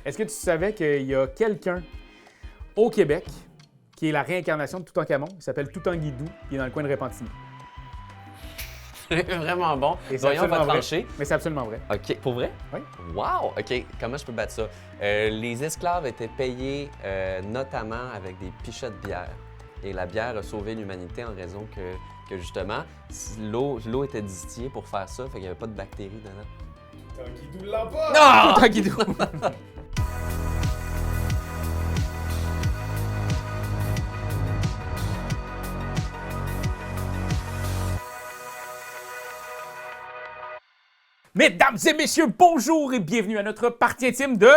Est-ce que tu savais qu'il y a quelqu'un au Québec qui est la réincarnation de Toutankhamon? Il s'appelle Toutanguidou, il est dans le coin de Repentigny. C'est vraiment bon. Et c'est Voyons, on va absolument vrai. trancher. Mais c'est absolument vrai. OK. Pour vrai? Oui. Wow! OK. Comment je peux battre ça? Les esclaves étaient payés notamment avec des pichets de bière. Et la bière a sauvé l'humanité en raison que justement, l'eau était distillée pour faire ça, fait qu'il n'y avait pas de bactéries dedans. Toutanguidou l'a pas! Toutanguidou! Mesdames et messieurs, bonjour et bienvenue à notre partie intime de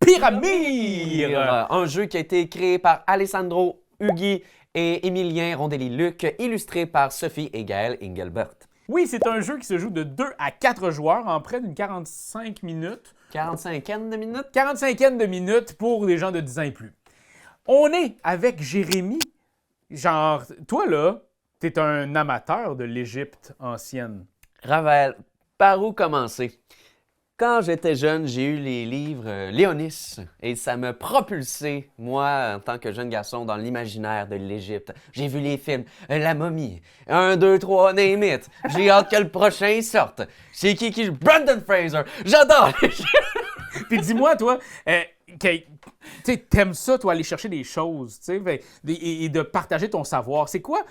Pyramide! Un jeu qui a été créé par Alessandro Ughi et Emilien Rondelli-Luc, illustré par Sophie et Gaël Engelbert. Oui, c'est un jeu qui se joue de 2 à 4 joueurs en près d'une 45 minutes. 45aine de minutes? 45aine de minutes pour des gens de 10 ans et plus. On est avec Jérémy. Genre, toi là, t'es un amateur de l'Égypte ancienne. Ravel, par où commencer? Quand j'étais jeune, j'ai eu les livres Léonis et ça m'a propulsé, moi, en tant que jeune garçon, dans l'imaginaire de l'Égypte. J'ai vu les films La momie, 1, 2, 3, name it. J'ai hâte que le prochain sorte. C'est qui? Brendan Fraser. J'adore! Puis dis-moi, toi, t'aimes ça, toi, aller chercher des choses, tu sais, et de partager ton savoir. C'est quoi,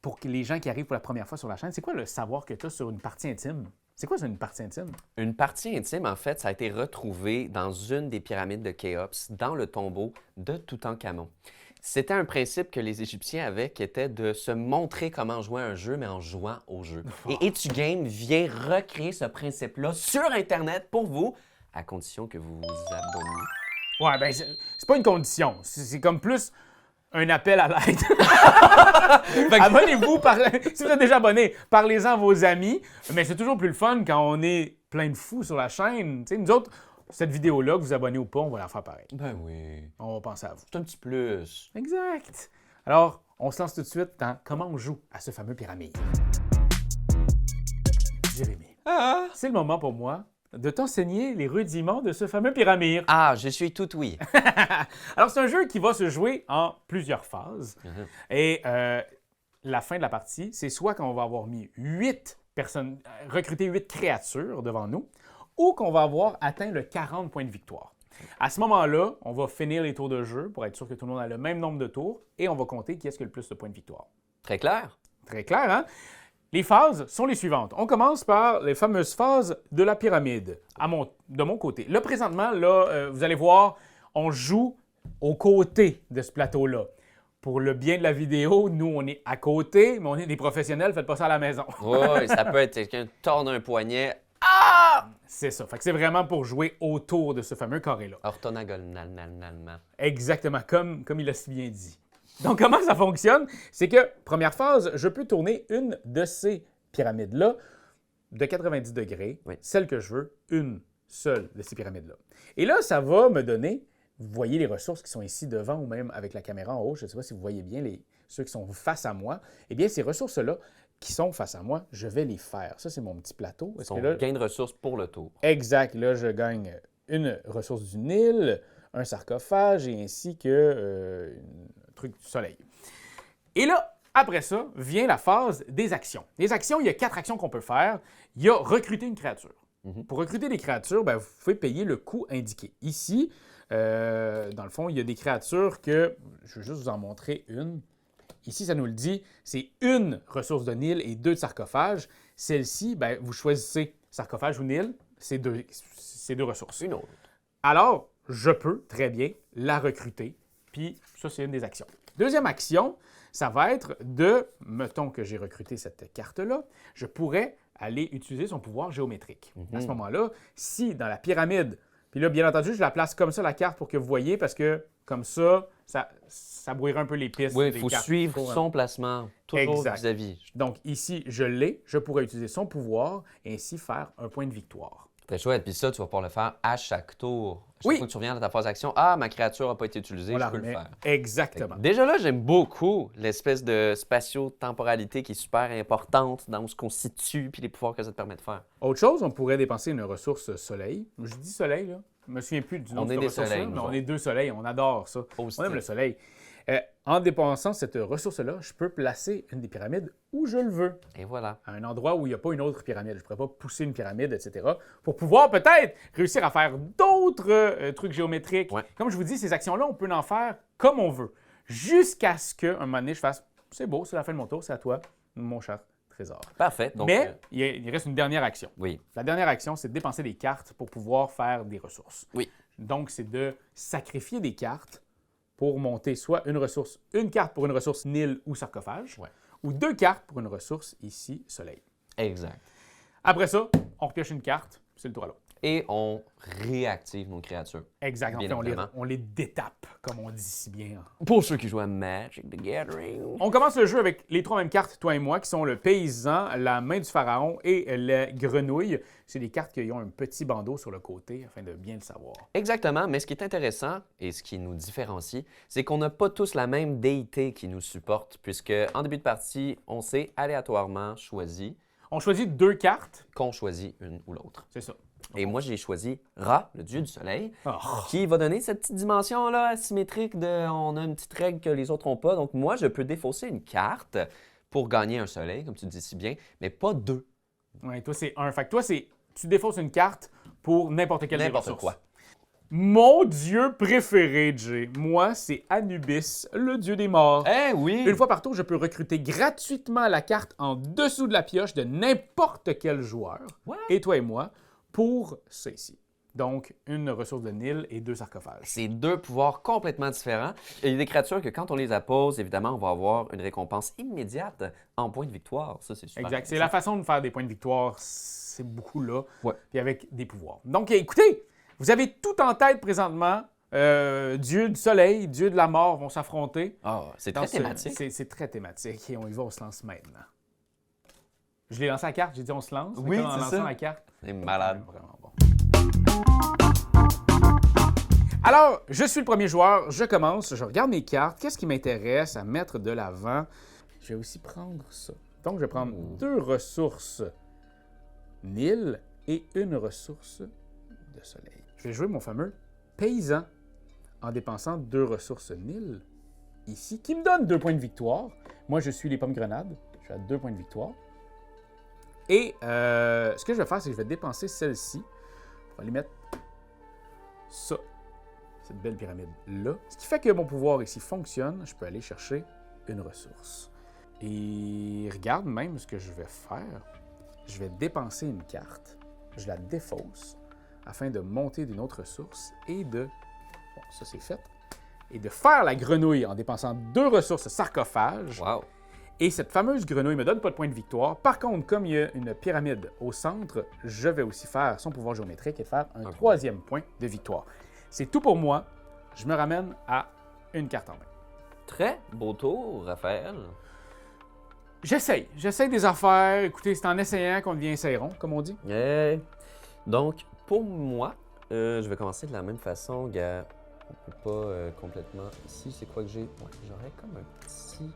pour les gens qui arrivent pour la première fois sur la chaîne, c'est quoi le savoir que tu as sur une partie intime? C'est quoi ça, une partie intime? Une partie intime, en fait, ça a été retrouvé dans une des pyramides de Khéops, dans le tombeau de Toutankhamon. C'était un principe que les Égyptiens avaient, qui était de se montrer comment jouer à un jeu, mais en jouant au jeu. Et Etugame vient recréer ce principe-là sur Internet pour vous, à condition que vous vous abonniez. Ouais, ben, c'est pas une condition. C'est comme plus un appel à l'aide. Abonnez-vous, si vous êtes déjà abonné, parlez-en à vos amis. Mais c'est toujours plus le fun quand on est plein de fous sur la chaîne. T'sais, nous autres, cette vidéo-là, que vous abonnez ou pas, on va la faire pareil. Ben oui. On va penser à vous. C'est un petit plus. Exact. Alors, on se lance tout de suite dans comment on joue à ce fameux pyramide. Jérémy, c'est le moment pour moi de t'enseigner les rudiments de ce fameux pyramide. Ah, je suis tout oui. Alors, c'est un jeu qui va se jouer en plusieurs phases. Et la fin de la partie, c'est soit qu'on va avoir mis 8 personnes, recruté 8 créatures devant nous, ou qu'on va avoir atteint le 40 points de victoire. À ce moment-là, on va finir les tours de jeu pour être sûr que tout le monde a le même nombre de tours et on va compter qui est-ce qui a le plus de points de victoire. Très clair? Très clair, hein? Les phases sont les suivantes. On commence par les fameuses phases de la pyramide, de mon côté. Là, présentement, vous allez voir, on joue aux côtés de ce plateau-là. Pour le bien de la vidéo, nous, on est à côté, mais on est des professionnels, faites pas ça à la maison. Oui, ça peut être quelqu'un tord un poignet. Ah! C'est ça. Fait que c'est vraiment pour jouer autour de ce fameux carré-là. Orthogonalement. Exactement, comme il a si bien dit. Donc, comment ça fonctionne? C'est que, première phase, je peux tourner une de ces pyramides-là de 90 degrés, oui. Celle que je veux, une seule de ces pyramides-là. Et là, ça va me donner, vous voyez les ressources qui sont ici devant ou même avec la caméra en haut, je ne sais pas si vous voyez bien ceux qui sont face à moi, eh bien, ces ressources-là qui sont face à moi, je vais les faire. Ça, c'est mon petit plateau. Son gain de ressources pour le tour. Exact. Là, je gagne une ressource du Nil, un sarcophage et ainsi que un truc du soleil. Et là, après ça, vient la phase des actions. Les actions, il y a 4 actions qu'on peut faire. Il y a recruter une créature. Pour recruter des créatures, ben, vous pouvez payer le coût indiqué. Ici, dans le fond, il y a des créatures que, je vais juste vous en montrer une. Ici, ça nous le dit, c'est une ressource de Nil et 2 de sarcophage. Celle-ci, ben, vous choisissez sarcophage ou Nil, c'est deux ressources. Une autre. Alors, je peux très bien la recruter, puis ça, c'est une des actions. Deuxième action, ça va être mettons que j'ai recruté cette carte-là, je pourrais aller utiliser son pouvoir géométrique. À ce moment-là, si dans la pyramide, puis là, bien entendu, je la place comme ça, la carte, pour que vous voyez, parce que comme ça brouillerait un peu les pistes. Oui, il faut suivre son placement, toujours vis-à-vis. Donc ici, je l'ai, je pourrais utiliser son pouvoir et ainsi faire un point de victoire. Très chouette. Puis ça, tu vas pouvoir le faire à chaque tour. À chaque Oui. fois que tu reviens dans ta phase d'action, ah, ma créature n'a pas été utilisée, On je la peux le remet. faire. Exactement. Déjà là, j'aime beaucoup l'espèce de spatio-temporalité qui est super importante dans où on se situe puis les pouvoirs que ça te permet de faire. Autre chose, on pourrait dépenser une ressource soleil. Je dis soleil, là. Je me souviens plus du nom On de est cette des ressource-là, soleils, mais nous on autres. est 2 soleils, on adore ça. Positif. On aime le soleil. En dépensant cette ressource-là, je peux placer une des pyramides où je le veux, Et voilà. à un endroit où il n'y a pas une autre pyramide. Je ne pourrais pas pousser une pyramide, etc., pour pouvoir peut-être réussir à faire d'autres trucs géométriques. Ouais. Comme je vous dis, ces actions-là, on peut en faire comme on veut, jusqu'à ce qu'un moment donné, je fasse « c'est beau, c'est la fin de mon tour, c'est à toi, mon cher trésor ». Parfait. Donc, Mais il reste une dernière action. oui. La dernière action, c'est de dépenser des cartes pour pouvoir faire des ressources. Oui. Donc, c'est de sacrifier des cartes pour monter soit une carte pour une ressource Nil ou sarcophage, Ouais. ou 2 cartes pour une ressource ici, soleil. Exact. Après ça, on repioche une carte, c'est le tour à l'autre. Et on réactive nos créatures. Exact. En Bien fait, évidemment. on les détape, comme on dit si bien. Pour ceux qui jouent à Magic the Gathering. On commence le jeu avec les 3 mêmes cartes, toi et moi, qui sont le paysan, la main du pharaon et la grenouille. C'est des cartes qui ont un petit bandeau sur le côté, afin de bien le savoir. Exactement, mais ce qui est intéressant et ce qui nous différencie, c'est qu'on n'a pas tous la même déité qui nous supporte, puisque en début de partie, on s'est aléatoirement choisi On choisit 2 cartes, qu'on choisit une ou l'autre. c'est ça. Et moi, j'ai choisi Ra, le dieu du soleil, Oh. qui va donner cette petite dimension-là asymétrique de on a une petite règle que les autres n'ont pas. Donc, moi, je peux défausser une carte pour gagner un soleil, comme tu dis si bien, mais pas 2. Ouais, toi, c'est 1. Fait que toi, tu défausses une carte pour n'importe quelle des N'importe ressources. quoi. Mon dieu préféré, Jay, moi, c'est Anubis, le dieu des morts. Eh oui! Une fois par tour, je peux recruter gratuitement la carte en dessous de la pioche de n'importe quel joueur, What? et toi et moi, pour ça ici. Donc, une ressource de Nil et 2 sarcophages. C'est 2 pouvoirs complètement différents. Et il y a des créatures que quand on les appose, évidemment, on va avoir une récompense immédiate en points de victoire. Ça, c'est super. Exact. C'est la façon de faire des points de victoire, c'est beaucoup là, Ouais. puis avec des pouvoirs. Donc, écoutez, vous avez tout en tête présentement. Dieu du soleil, Dieu de la mort vont s'affronter. Ah, c'est Dans très ce- thématique. C'est très thématique. Et on y va, on se lance maintenant. Je l'ai lancé la carte, j'ai dit on se lance. Oui, Fait que en c'est lançant ça. la carte. C'est malade. Vraiment bon. Alors, je suis le premier joueur, je commence, je regarde mes cartes, qu'est-ce qui m'intéresse à mettre de l'avant? Je vais aussi prendre ça. Donc, je vais prendre 2 ressources Nil et une ressource de soleil. Je vais jouer mon fameux paysan en dépensant 2 ressources Nil ici, qui me donne 2 points de victoire. Moi, je suis les pommes grenades, je suis à 2 points de victoire. Et ce que je vais faire, c'est que je vais dépenser celle-ci pour aller mettre ça, cette belle pyramide-là. Ce qui fait que mon pouvoir ici fonctionne. Je peux aller chercher une ressource. Et regarde même ce que je vais faire. Je vais dépenser une carte. Je la défausse afin de monter d'une autre ressource et de... Bon, ça c'est fait. Et de faire la grenouille en dépensant 2 ressources sarcophages. Wow. Et cette fameuse grenouille ne me donne pas de point de victoire. Par contre, comme il y a une pyramide au centre, je vais aussi faire son pouvoir géométrique et faire un 3e point de victoire. C'est tout pour moi. Je me ramène à une carte en main. Très beau tour, Raphaël. J'essaye des affaires. Écoutez, c'est en essayant qu'on devient essayron, comme on dit. Eh. Donc, pour moi, je vais commencer de la même façon, gars. On peut pas complètement... Ici, c'est quoi que j'ai? Ouais, j'aurais comme un petit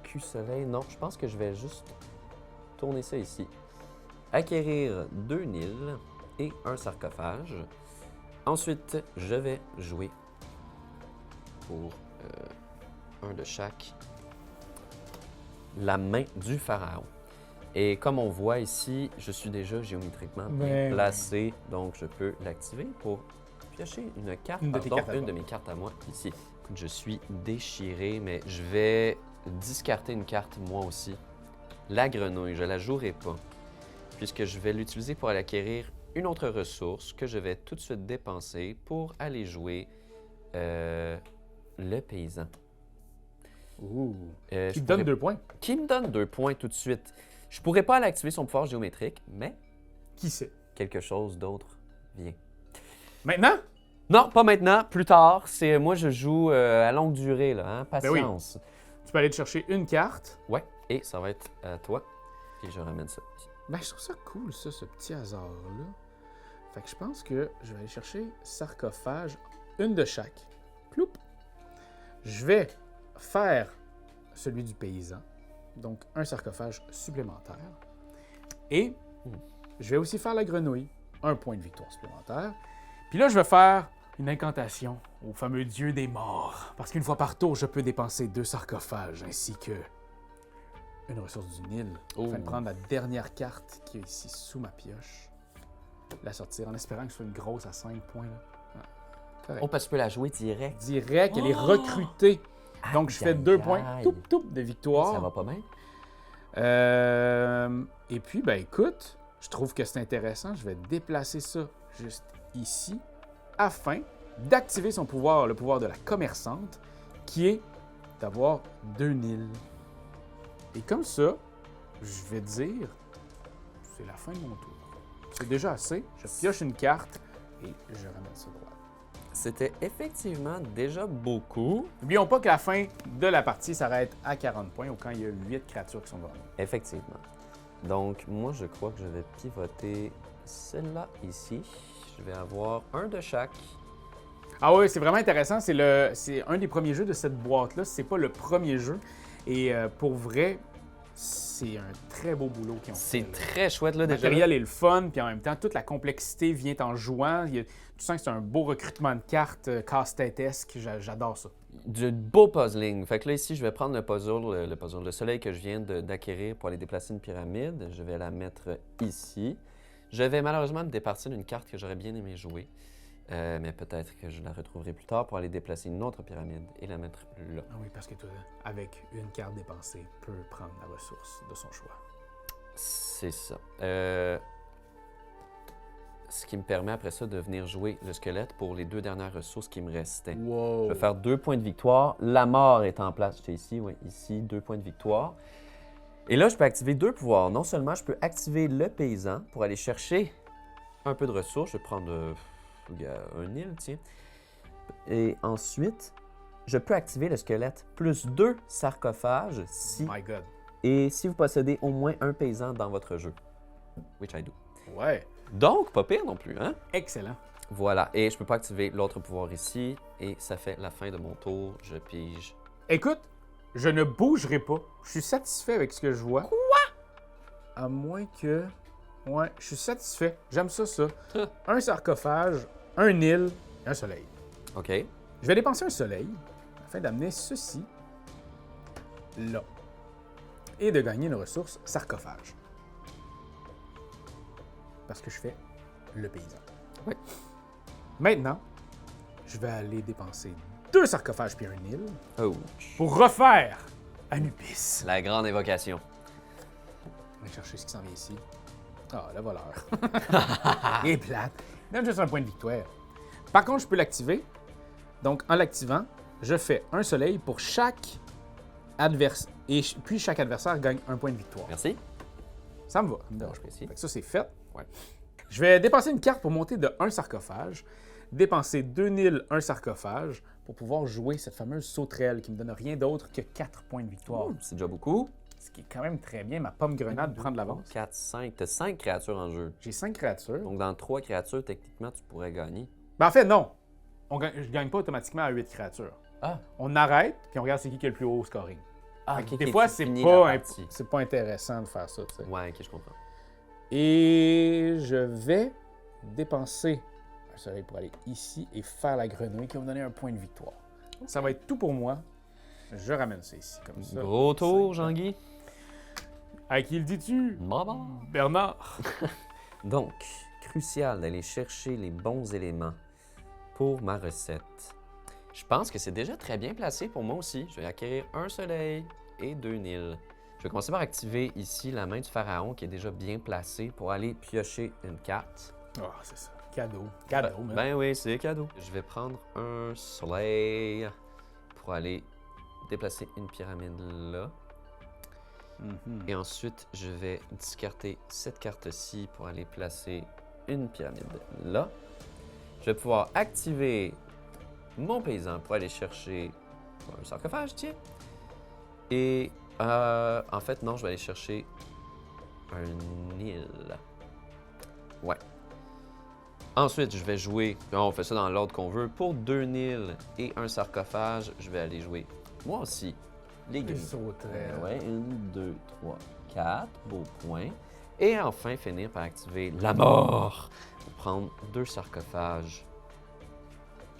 écu soleil. Non, je pense que je vais juste tourner ça ici. Acquérir 2 Nils et un sarcophage. Ensuite, je vais jouer pour un de chaque la main du pharaon. Et comme on voit ici, je suis déjà géométriquement bien Mais- placé, donc je peux l'activer pour piocher une carte, Une de tes pardon, cartes à une toi. de mes cartes à moi ici. Écoute, je suis déchiré, mais je vais discarter une carte moi aussi. La grenouille, je la jouerai pas, puisque je vais l'utiliser pour aller acquérir une autre ressource que je vais tout de suite dépenser pour aller jouer le paysan. Ouh. Je Qui te donne pourrais- 2 points. Qui me donne 2 points tout de suite. Je pourrais pas aller activer son pouvoir géométrique, mais Qui sait? quelque chose d'autre vient. Maintenant? Non, pas maintenant, plus tard. C'est moi je joue à longue durée là, hein? Ben oui. Patience. Tu peux aller te chercher une carte. Ouais, et ça va être à toi. Et je ramène ça ici. Ben, je trouve ça cool, ça, ce petit hasard-là. Fait que je pense que je vais aller chercher sarcophage, une de chaque. Ploup! Je vais faire celui du paysan, donc un sarcophage supplémentaire. Et je vais aussi faire la grenouille, un point de victoire supplémentaire. Puis là, je vais faire une incantation au fameux dieu des morts. Parce qu'une fois par tour, je peux dépenser 2 sarcophages ainsi que une ressource du Nil. Afin de prendre la dernière carte qui est ici sous ma pioche. La sortir en espérant que ce soit une grosse à 5 points. Là. Correct. Oh, parce que tu peux la jouer direct. Direct, elle est recrutée. Donc, je fais 2 points de victoire. Ça va pas bien. Et puis, ben écoute, je trouve que c'est intéressant. Je vais déplacer ça juste ici afin d'activer son pouvoir, le pouvoir de la commerçante, qui est d'avoir 2 Nils. Et comme ça, je vais dire, c'est la fin de mon tour. C'est déjà assez. Je pioche une carte et je ramène ça droit. C'était effectivement déjà beaucoup. N'oublions pas que la fin de la partie s'arrête à 40 points ou quand il y a 8 créatures qui sont devant nous. Effectivement. Donc, moi, je crois que je vais pivoter celle-là ici. Je vais avoir un de chaque. Ah oui, c'est vraiment intéressant. C'est un des premiers jeux de cette boîte-là. C'est pas le premier jeu. Et pour vrai, c'est un très beau boulot qu'ils ont fait. C'est très chouette, là, Le déjà. matériel est le fun, puis en même temps, toute la complexité vient en jouant. Tu sens que c'est un beau recrutement de cartes casse-tête-esque. J'adore ça. Du beau puzzling. Fait que là, ici, je vais prendre le soleil que je viens d'acquérir pour aller déplacer une pyramide. Je vais la mettre ici. Je vais malheureusement me départir d'une carte que j'aurais bien aimé jouer. Mais peut-être que je la retrouverai plus tard pour aller déplacer une autre pyramide et la mettre là. Ah oui, parce que toi, avec une carte dépensée, peut prendre la ressource de son choix. C'est ça. Ce qui me permet après ça de venir jouer le squelette pour les 2 dernières ressources qui me restaient. Wow! Je vais faire 2 points de victoire. La mort est en place. J'étais ici, oui, ici, 2 points de victoire. Et là, je peux activer 2 pouvoirs. Non seulement je peux activer le paysan pour aller chercher un peu de ressources. Je vais prendre un île, tiens. Et ensuite, je peux activer le squelette plus 2 sarcophages si My God! et si vous possédez au moins un paysan dans votre jeu. Which I do. Ouais! Donc, pas pire non plus, hein? Excellent! Voilà, et je peux pas activer l'autre pouvoir ici, et ça fait la fin de mon tour. Je pige. Écoute, je ne bougerai pas. Je suis satisfait avec ce que je vois. Quoi? À moins que... Ouais, je suis satisfait. J'aime ça. Un sarcophage, un île, un soleil. OK. Je vais dépenser un soleil afin d'amener ceci là. Et de gagner une ressource sarcophage. Parce que je fais le paysan. Oui. Maintenant, je vais aller dépenser 2 sarcophages puis un île Oh. pour refaire Anubis. La grande évocation. On va chercher ce qui s'en vient ici. Ah, le voleur. Il est plate. Donne juste un point de victoire. Par contre, je peux l'activer. Donc, en l'activant, je fais un soleil pour chaque adversaire. Et puis, chaque adversaire gagne un point de victoire. Merci. Ça me va. Ça me dérange pas. J'apprécie. Fait que ça, c'est fait. Ouais. Je vais dépenser une carte pour monter de 1 sarcophage, dépenser 2 Nils, 1 sarcophage, pour pouvoir jouer cette fameuse sauterelle qui me donne rien d'autre que 4 points de victoire. C'est déjà beaucoup. Ce qui est quand même très bien. Ma pomme grenade prend de l'avance. 4, 5. Tu as 5 créatures en jeu. J'ai 5 créatures. Donc, dans 3 créatures, techniquement, tu pourrais gagner. Ben, en fait, non. Je gagne pas automatiquement à 8 créatures. Ah. On arrête, puis on regarde c'est qui a le plus haut scoring. Ah, Fait que ok, des ok, fois, tu c'est finis pas, la partie. c'est pas intéressant de faire ça. Tu sais. Ouais, ok, je comprends. Et je vais dépenser un soleil pour aller ici et faire la grenouille qui va me donner un point de victoire. Ça va être tout pour moi. Je ramène ça ici, comme ça. Gros tour, 5. Jean-Guy. À qui le dis-tu? Baba. Bernard. Donc, crucial d'aller chercher les bons éléments pour ma recette. Je pense que c'est déjà très bien placé pour moi aussi. Je vais acquérir un soleil et 2 Nils. Je vais commencer par activer ici la main du pharaon qui est déjà bien placée pour aller piocher une carte. Ah, c'est ça. Cadeau. Cadeau, man. Ben oui, c'est cadeau. Je vais prendre un soleil pour aller déplacer une pyramide là. Et ensuite, je vais discarter cette carte-ci pour aller placer une pyramide là. Je vais pouvoir activer mon paysan pour aller chercher un sarcophage, tiens. Et en fait, non, je vais aller chercher un île. Ouais. Ensuite, je vais jouer, on fait ça dans l'ordre qu'on veut, pour 2 Nils et un sarcophage, je vais aller jouer, moi aussi, les Les grilles. sauterelles. Ouais, 1, 2, 3, 4, beau point. Et enfin, finir par activer la mort pour prendre 2 sarcophages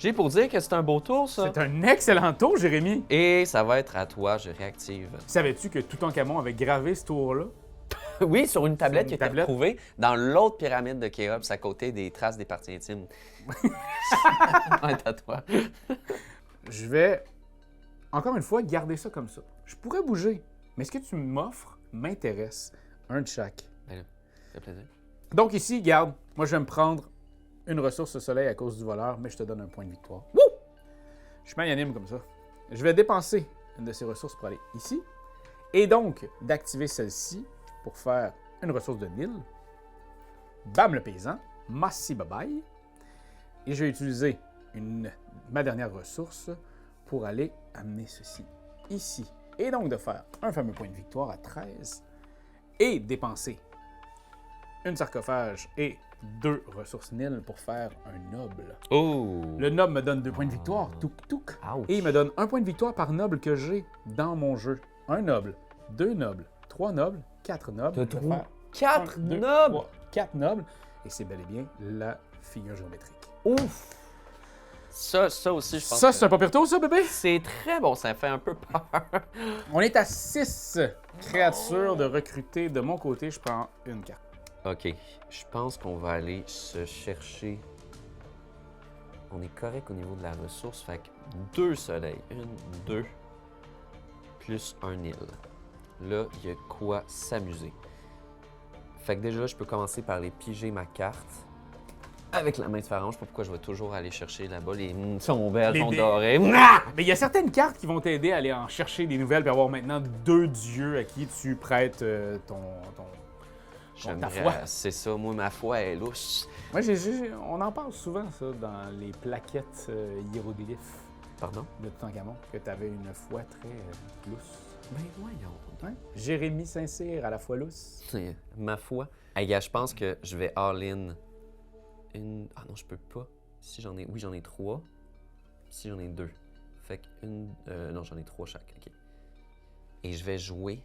J'ai pour dire que c'est un beau tour, ça. C'est un excellent tour, Jérémy. Et ça va être à toi, je réactive. Savais-tu que Toutankhamon avait gravé ce tour-là? Oui, sur une tablette une qui était tablette. retrouvée dans l'autre pyramide de Khéops, à côté des traces des parties intimes. C'est à toi. Je vais, encore une fois, garder ça comme ça. Je pourrais bouger, mais ce que tu m'offres m'intéresse. Un de chaque. Ben là, ça fait plaisir. Donc ici, garde, moi je vais me prendre une ressource soleil à cause du voleur, mais je te donne un point de victoire. Wouh! Je suis magnanime comme ça. Je vais dépenser une de ces ressources pour aller ici, et donc d'activer celle-ci pour faire une ressource de Nil. Bam le paysan, merci bye bye. Et je vais utiliser ma dernière ressource pour aller amener ceci ici. Et donc de faire un fameux point de victoire à 13 et dépenser une sarcophage et 2 ressources Nil pour faire un noble. Oh! Le noble me donne 2 points de victoire, touk touk. Ouch. Et il me donne 1 point de victoire par noble que j'ai dans mon jeu. Un noble, 2 nobles, 3 nobles, 4 nobles. T'as Je vais trop- faire 4 1, 2, nobles! 3, 4 nobles. Et c'est bel et bien la figure géométrique. Ouf! Ça aussi, je pense Ça, que c'est un pas pire tour, ça, bébé? c'est très bon, ça fait un peu peur. On est à 6 créatures de recruter. De mon côté, je prends une carte. OK, je pense qu'on va aller se chercher... On est correct au niveau de la ressource, fait que 2 soleils. 1, 2, plus un île. Là, il y a quoi s'amuser. Fait que déjà, je peux commencer par aller piger ma carte avec la main de pharaon. Je sais pas pourquoi je vais toujours aller chercher là-bas les sauvages Les sont dés. dorés. Mais il y a certaines cartes qui vont t'aider à aller en chercher des nouvelles et avoir maintenant 2 dieux à qui tu prêtes ton... ta foi. C'est ça, moi, ma foi est louche. Moi, on en parle souvent, ça, dans les plaquettes hiéroglyphes Pardon? de Toutankhamon, que tu avais une foi très lousse. Ben voyons. Ouais. Jérémy Saint-Cyr à la fois lousse. Ma foi. Hey, gars, je pense que je vais all-in une... Ah non, je peux pas. Si j'en ai... Oui, j'en ai 3. Si j'en ai 2. Fait que une... Non, j'en ai 3 chaque. OK. Et je vais jouer...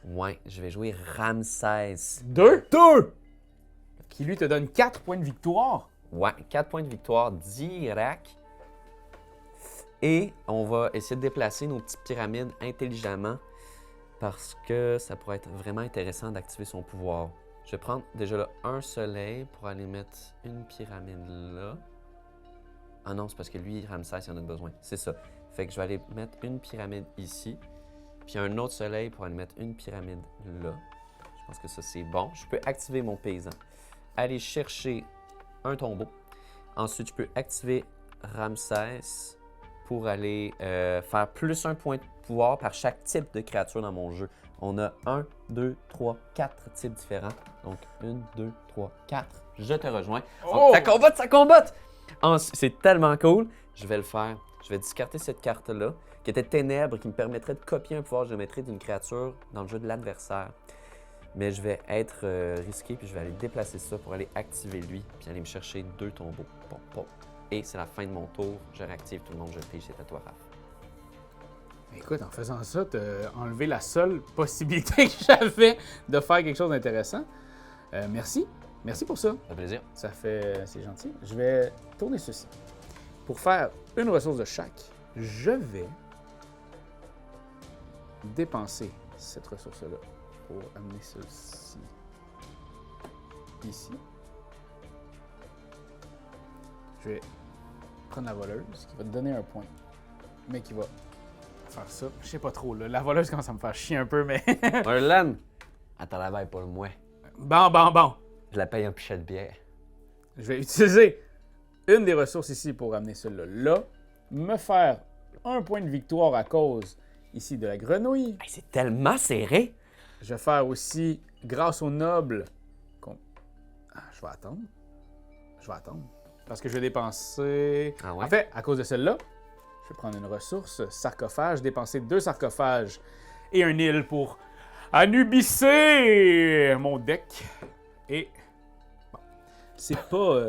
Ouais, je vais jouer Ramsès. 2? 2! Qui lui te donne 4 points de victoire. Ouais, 4 points de victoire direct. Et on va essayer de déplacer nos petites pyramides intelligemment parce que ça pourrait être vraiment intéressant d'activer son pouvoir. Je vais prendre déjà là un soleil pour aller mettre une pyramide là. Ah non, c'est parce que lui, Ramsès, il en a besoin. C'est ça. Fait que je vais aller mettre une pyramide ici, puis un autre soleil pour aller mettre une pyramide là. Je pense que ça, c'est bon. Je peux activer mon paysan. Aller chercher un tombeau. Ensuite, je peux activer Ramsès pour aller faire plus un point de pouvoir par chaque type de créature dans mon jeu. On a 1, 2, 3, 4 types différents. Donc 1, 2, 3, 4. Je te rejoins. Oh! Ça combatte, ça combatte! C'est tellement cool. Je vais le faire. Je vais discarter cette carte-là, qui était ténèbres, qui me permettrait de copier un pouvoir géométrique d'une créature dans le jeu de l'adversaire. Mais je vais être risqué, puis je vais aller déplacer ça pour aller activer lui, puis aller me chercher 2 tombeaux. Bon, bon. Et c'est la fin de mon tour. Je réactive tout le monde, je pige, c'est à toi, Raph. Écoute, en faisant ça, tu as enlevé la seule possibilité que j'avais de faire quelque chose d'intéressant. Merci. Merci pour ça. Ça fait plaisir. C'est gentil. Je vais tourner ceci. Pour faire une ressource de chaque, je vais dépenser cette ressource-là pour amener ceci ici. Je vais prendre la voleuse qui va te donner un point, mais qui va faire ça. Je sais pas trop, là. La voleuse commence à me faire chier un peu, mais... Marlène, elle travaille pour moi. Bon. Je la paye un pichet de bière. Je vais utiliser une des ressources ici pour amener celle-là là, me faire un point de victoire à cause ici de la grenouille. Hey, c'est tellement serré. Je vais faire aussi, grâce au noble, je vais attendre. Parce que je vais dépenser... Ah ouais? En fait, à cause de celle-là, je vais prendre une ressource, sarcophage, dépenser 2 sarcophages et un île pour anubisser mon deck. Et... bon, c'est pas...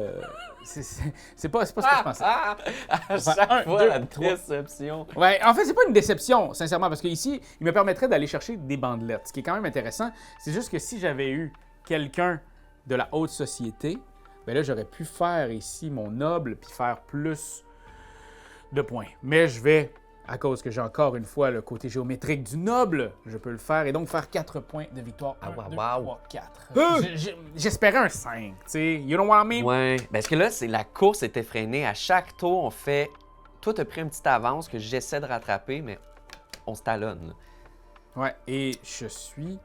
c'est pas ce que je pensais. À Enfin, chaque un, fois, deux, la trois. déception. Ouais, en fait, c'est pas une déception, sincèrement, parce que ici, il me permettrait d'aller chercher des bandelettes, ce qui est quand même intéressant. C'est juste que si j'avais eu quelqu'un de la haute société, ben là, j'aurais pu faire ici mon noble puis faire plus de points. Mais je vais, à cause que j'ai encore une fois le côté géométrique du noble, je peux le faire et donc faire 4 points de victoire. 1, 2, 3, 4. J'espérais un 5, tu sais. You know what I mean? Ouais. Parce que là, la course est effrénée. À chaque tour, on fait. Toi, t'as pris une petite avance que j'essaie de rattraper, mais on se talonne. Ouais, et je suis.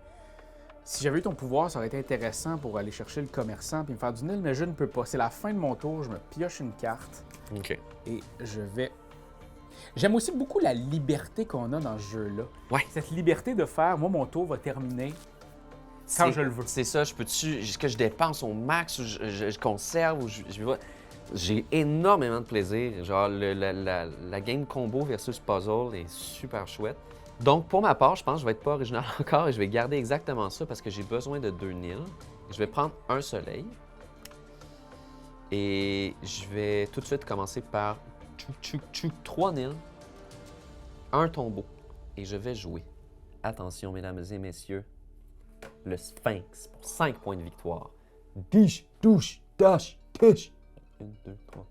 Si j'avais eu ton pouvoir, ça aurait été intéressant pour aller chercher le commerçant puis me faire du nil, mais je ne peux pas. C'est la fin de mon tour, je me pioche une carte OK. et je vais. J'aime aussi beaucoup la liberté qu'on a dans ce jeu-là. Ouais. Cette liberté de faire, moi, mon tour va terminer quand je le veux. C'est ça, est-ce que je dépense au max ou je conserve ou je vais. J'ai énormément de plaisir. Genre, la game combo versus puzzle est super chouette. Donc, pour ma part, je pense que je vais être pas original encore et je vais garder exactement ça parce que j'ai besoin de 2 nils. Je vais prendre un soleil. Et je vais tout de suite commencer par 3 nils, un tombeau. Et je vais jouer. Attention, mesdames et messieurs, le Sphinx pour 5 points de victoire. Dish, douche, dash, tush. 1, 2, 3.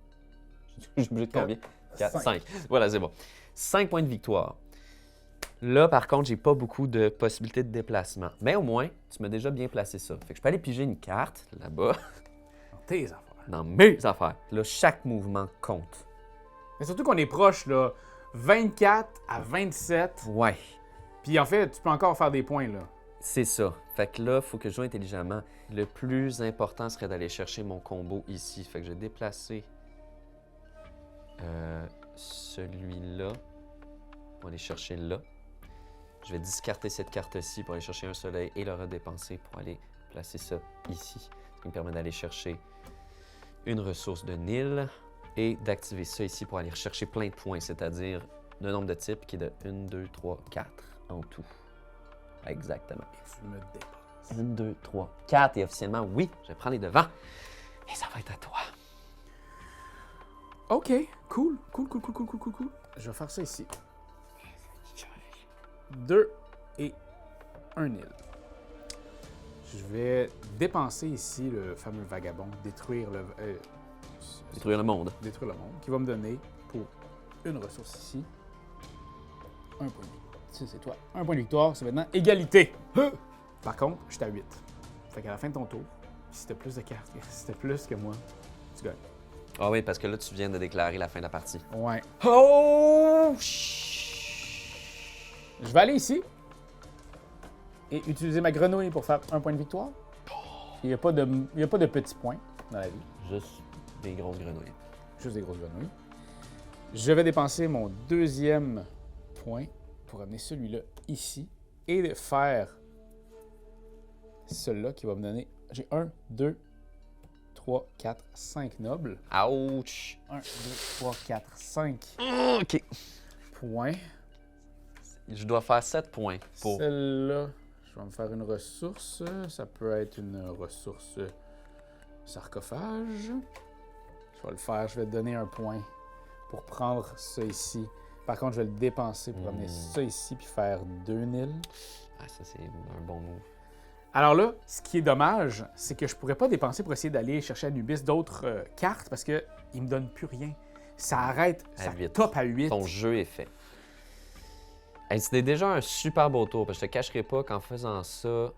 J'ai oublié de combien? 4, 5. Voilà, c'est bon. 5 points de victoire. Là, par contre, j'ai pas beaucoup de possibilités de déplacement. Mais au moins, tu m'as déjà bien placé ça. Fait que je peux aller piger une carte, là-bas. Dans tes affaires. Dans mes affaires. Là, chaque mouvement compte. Mais surtout qu'on est proche, là. 24 à 27. Ouais. Puis en fait, tu peux encore faire des points, là. C'est ça. Fait que là, il faut que je joue intelligemment. Le plus important serait d'aller chercher mon combo ici. Fait que je vais déplacer celui-là. On va aller chercher là. Je vais discarter cette carte-ci pour aller chercher un soleil et le redépenser pour aller placer ça ici. Ce qui me permet d'aller chercher une ressource de Nil et d'activer ça ici pour aller chercher plein de points, c'est-à-dire le nombre de types qui est de 1, 2, 3, 4 en tout. Exactement. Et tu me dépasses. 1, 2, 3, 4 et officiellement, oui, je prends les devants et ça va être à toi. OK, cool. Je vais faire ça ici. 2 et 1 nil. Je vais dépenser ici le fameux vagabond, détruire le monde, qui va me donner pour une ressource ici, un point de vie. Si c'est toi, un point de victoire, c'est maintenant égalité. Par contre, je suis à 8. Fait qu'à la fin de ton tour, si t'as plus de cartes, si t'as plus que moi, tu gagnes. Ah oui, parce que là, tu viens de déclarer la fin de la partie. Ouais. Oh! Je vais aller ici et utiliser ma grenouille pour faire un point de victoire. Il n'y a pas de petits points dans la vie. Juste des grosses grenouilles. Juste des grosses grenouilles. Je vais dépenser mon deuxième point pour amener celui-là ici et faire celui-là qui va me donner... J'ai 1, 2, 3, 4, 5 nobles. Ouch! 1, 2, 3, 4, 5 OK. points. Je dois faire 7 points pour... Celle-là, je vais me faire une ressource. Ça peut être une ressource sarcophage. Je vais le faire. Je vais te donner un point pour prendre ça ici. Par contre, je vais le dépenser pour amener ça ici puis faire 2 nils. Ah, ça, c'est un bon move. Alors là, ce qui est dommage, c'est que je pourrais pas dépenser pour essayer d'aller chercher à Anubis d'autres cartes parce qu'il ne me donne plus rien. Ça arrête, ça top à 8. Ton jeu est fait. Hey, c'était déjà un super beau tour, parce que je te cacherai pas qu'en faisant ça,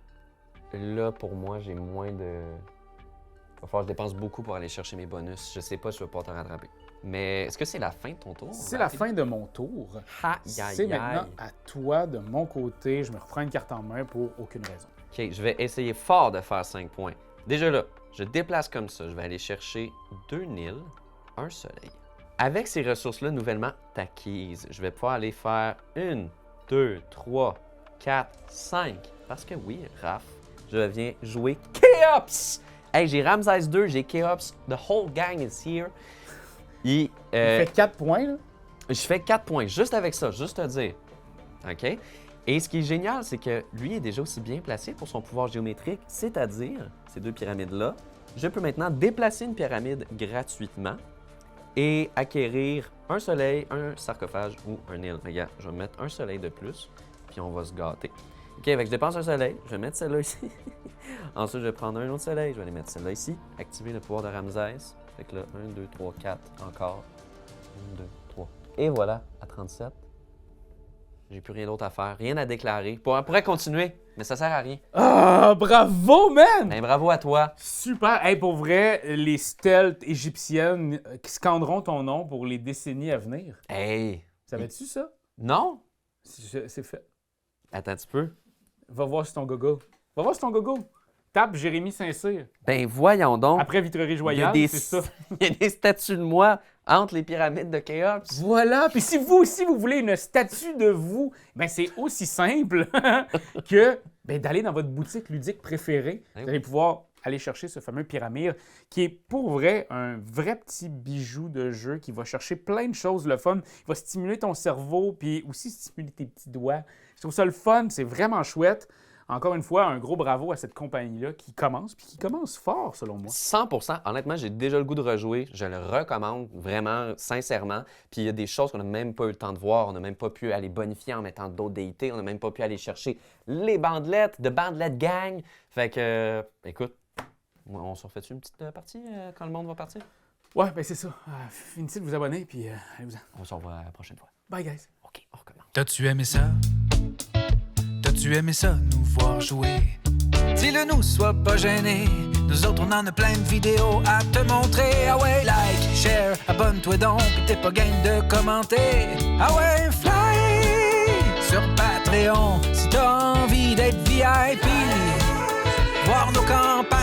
là, pour moi, j'ai moins de... Il va falloir que je dépense beaucoup pour aller chercher mes bonus. Je sais pas si je vais pas te rattraper. Mais est-ce que c'est la fin de ton tour? C'est la fin de mon tour. C'est maintenant à toi, de mon côté. Je me reprends une carte en main pour aucune raison. OK, je vais essayer fort de faire 5 points. Déjà là, je déplace comme ça. Je vais aller chercher 2 nils, un soleil. Avec ces ressources-là nouvellement acquises, je vais pouvoir aller faire 1, 2, 3, 4, 5. Parce que oui, Raph, je viens jouer Chaos! Hey, j'ai Ramsès 2, j'ai Chaos. The whole gang is here. Et, Il fait 4 points, là? Je fais 4 points, juste avec ça, juste te dire. OK? Et ce qui est génial, c'est que lui est déjà aussi bien placé pour son pouvoir géométrique, c'est-à-dire, ces deux pyramides-là, je peux maintenant déplacer une pyramide gratuitement et acquérir un soleil, un sarcophage ou un île. Regarde, je vais mettre un soleil de plus, puis on va se gâter. OK, fait que je dépense un soleil. Je vais mettre celle-là ici. Ensuite, je vais prendre un autre soleil. Je vais aller mettre celle-là ici. Activer le pouvoir de Ramsès. Fait que là, 1, 2, 3, 4. Encore. 1, 2, 3. Et voilà, à 37. J'ai plus rien d'autre à faire. Rien à déclarer. On pourrait continuer, mais ça sert à rien. Ah, bravo, man! Ben, bravo à toi. Super! Hey, pour vrai, les stealths égyptiennes qui scanderont ton nom pour les décennies à venir. Hey! Savais-tu ça? Non? C'est fait. Attends un petit peu. Va voir sur ton Google. Va voir sur ton Google. Tape Jérémy Saint-Cyr. Ben, voyons donc. Après Vitrerie Il y a Joyale, des- c'est ça. Il y a des statues de moi entre les pyramides de Khéops. Voilà. Puis si vous aussi, vous voulez une statue de vous, ben c'est aussi simple que d'aller dans votre boutique ludique préférée. Eh oui. Vous allez pouvoir aller chercher ce fameux pyramide qui est pour vrai un vrai petit bijou de jeu qui va chercher plein de choses, le fun. Il va stimuler ton cerveau puis aussi stimuler tes petits doigts. Je trouve ça le fun, c'est vraiment chouette. Encore une fois, un gros bravo à cette compagnie-là qui commence, puis qui commence fort, selon moi. 100%. Honnêtement, j'ai déjà le goût de rejouer. Je le recommande vraiment, sincèrement. Puis il y a des choses qu'on n'a même pas eu le temps de voir. On n'a même pas pu aller bonifier en mettant d'autres déités. On n'a même pas pu aller chercher les bandelettes de Bandelette Gang. Fait que, écoute, on se refait une petite partie quand le monde va partir? Ouais, ben c'est ça. Finissez de vous abonner, puis allez-vous-en. On se revoit la prochaine fois. Bye, guys. OK, on recommence. T'as-tu aimé ça? T'as-tu aimé ça, nous voir jouer? Dis-le nous, sois pas gêné. Nous autres, on en a plein de vidéos à te montrer. Ah ouais, like, share, abonne-toi donc, pis t'es pas game de commenter. Ah ouais, fly sur Patreon si t'as envie d'être VIP. Voir nos campagnes